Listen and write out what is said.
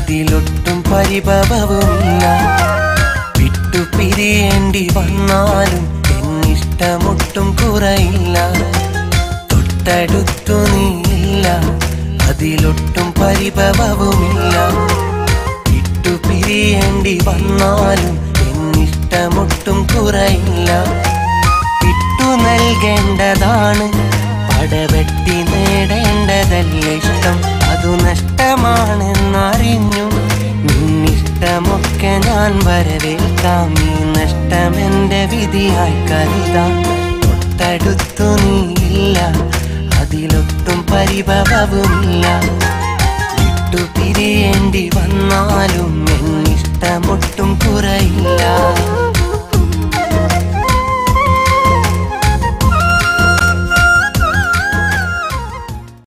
അതിലൊട്ടും പരിഭവവുമില്ല. വിട്ടുപിരിയേണ്ടി വന്നാലും എന്നിഷ്ടമൊട്ടും കുറയില്ല. തൊട്ടടുത്തു നീയില്ല, അതിലൊട്ടും പരിഭവവുമില്ല. വിട്ടുപിരിയേണ്ടി വന്നാലും എന്നിഷ്ടമൊട്ടും കുറയില്ല. വിട്ടു നൽകേണ്ടതാണ്, പടവെട്ടി നേടേണ്ടതല്ല ഇഷ്ടം. അതു നഷ്ടമാണെന്നറിഞ്ഞു നിന്നിഷ്ടമൊക്കെ ഞാൻ വരവേൽക്കാം. ഈ നഷ്ടമെന്റെ വിധിയായി കരുതാം. തൊട്ടടുത്തു നീയില്ല, അതിലൊട്ടും പരിഭവവുമില്ല. വിട്ടുപിരിയേണ്ടി വന്നാലും എന്നിഷ്ടമൊട്ടും കുറയില്ല.